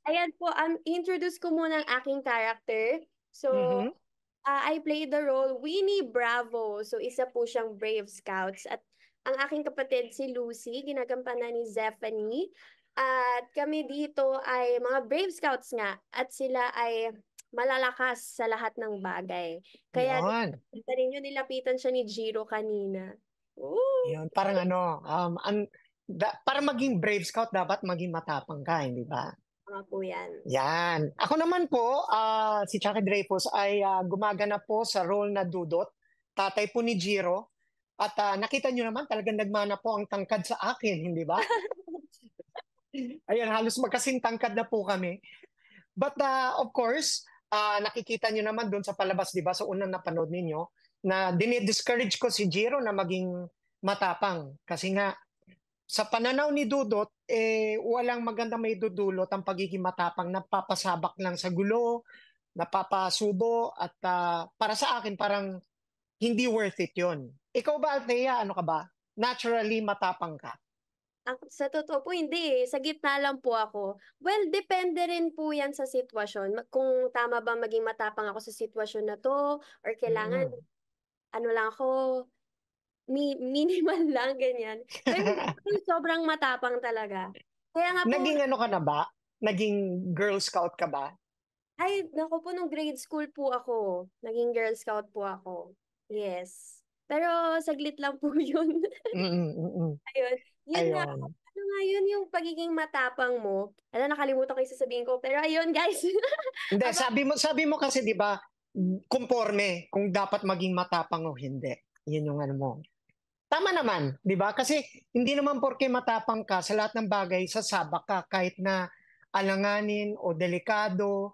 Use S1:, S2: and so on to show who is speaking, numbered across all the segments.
S1: Ayan po, introduce ko muna ang aking character. So,
S2: Mhm.
S1: I played the role Winnie Bravo. So, isa po siyang Brave Scouts. At ang aking kapatid si Lucy, ginagampanan ni Zephanie. At kami dito ay mga Brave Scouts nga. At sila ay malalakas sa lahat ng bagay. Kaya
S2: Yun.
S1: kita ninyo, nilapitan siya ni Jiro kanina. Ooh,
S2: Yun. Parang ano, para maging Brave Scout, dapat maging matapang ka, hindi ba?
S1: mga po yan.
S2: Yan. Ako naman po, si Chucky Dreyfus ay gumaganap po sa role na Dudot, tatay po ni Jiro. At nakita nyo naman, talagang nagmana po ang tangkad sa akin, hindi ba? Ayan, halos magkasing tangkad na po kami. But of course, nakikita nyo naman doon sa palabas, di ba, sa unang napanood ninyo, na dinidiscourage ko si Jiro na maging matapang. Kasi nga, sa pananaw ni Dudot, walang maganda may dudulot ang pagiging matapang. Napapasabak lang sa gulo, napapasubo, at para sa akin, parang hindi worth it yun. Ikaw ba, Althea, ano ka ba? Naturally matapang ka.
S1: Sa totoo po, hindi eh. Sa gitna lang po ako. Well, depende rin po yan sa sitwasyon. Kung tama ba maging matapang ako sa sitwasyon na to, or kailangan,
S2: Mm.
S1: ano lang ako, minimal lang, ganyan. Pero hindi sobrang matapang talaga. Kaya nga po,
S2: Naging ano ka na ba? Naging Girl Scout ka ba?
S1: ay, naku po, nung grade school po ako. Naging Girl Scout po ako. Yes. Pero saglit lang po yun.
S2: Mm, mm, mm.
S1: Ayun. Yun nga,
S2: Ayun.
S1: ano nga yun yung pagiging matapang mo. Alam, nakalimutan ko yung sasabihin ko. Pero ayun, guys.
S2: Hindi,
S1: Aba,
S2: sabi mo kasi 'di ba, conforme kung dapat maging matapang o hindi. 'Yun yung ano mo. Tama naman, 'di ba? Kasi hindi naman porke matapang ka sa lahat ng bagay sasabak ka kahit na alanganin o delikado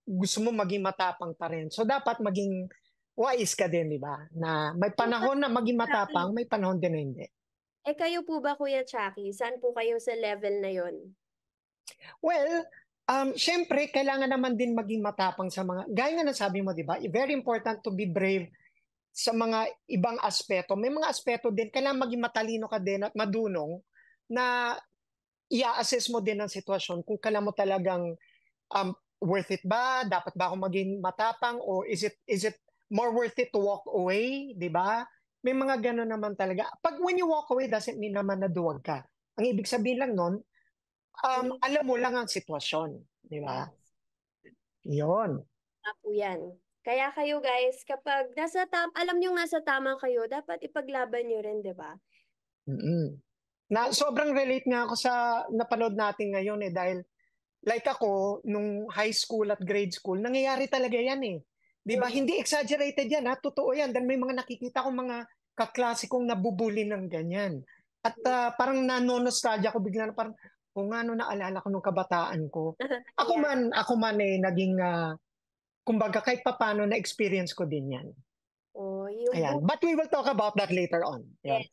S2: gusto mo maging matapang pa rin. So dapat maging wise ka din, 'di ba? Na may panahon na maging matapang, may panahon din na hindi.
S1: kayo po ba, Kuya Chucky? Saan po kayo sa level na yon?
S2: Well, syempre, kailangan naman din maging matapang sa mga, gaya nga ng sabi mo, di ba? Very important to be brave sa mga ibang aspeto. May mga aspeto din, kailangan maging matalino ka din at madunong na i-assess mo din ang sitwasyon kung kailan mo talagang um, worth it ba? Dapat ba ako maging matapang or is it more worth it to walk away? Di ba? May mga gano'n naman talaga. Pag when you walk away, doesn't mean naman na duwag ka. Ang ibig sabihin lang nun,
S1: Hindi
S2: alam mo lang ang sitwasyon. Di ba?
S1: yes.
S2: Yun.
S1: Na po yan. Kaya kayo guys, kapag alam nyo nasa tama kayo, dapat ipaglaban nyo rin, di ba?
S2: Mm-mm. Na sobrang relate nga ako sa napanood natin ngayon dahil like ako nung high school at grade school nangyayari talaga yan 'Di ba?
S1: Mm.
S2: Hindi exaggerated yan ha, totoo yan. Dan may mga nakikita kong mga kaklase kong nabubuli ng ganyan. At parang nano-nostalgia ko bigla na parang kung ano naalala ko nung kabataan ko.
S1: Ayan.
S2: Ako man naging kumbaga kahit papaano na experience ko din yan.
S1: O, yung
S2: Ayan.
S1: book,
S2: But we will talk about that later on. Yan.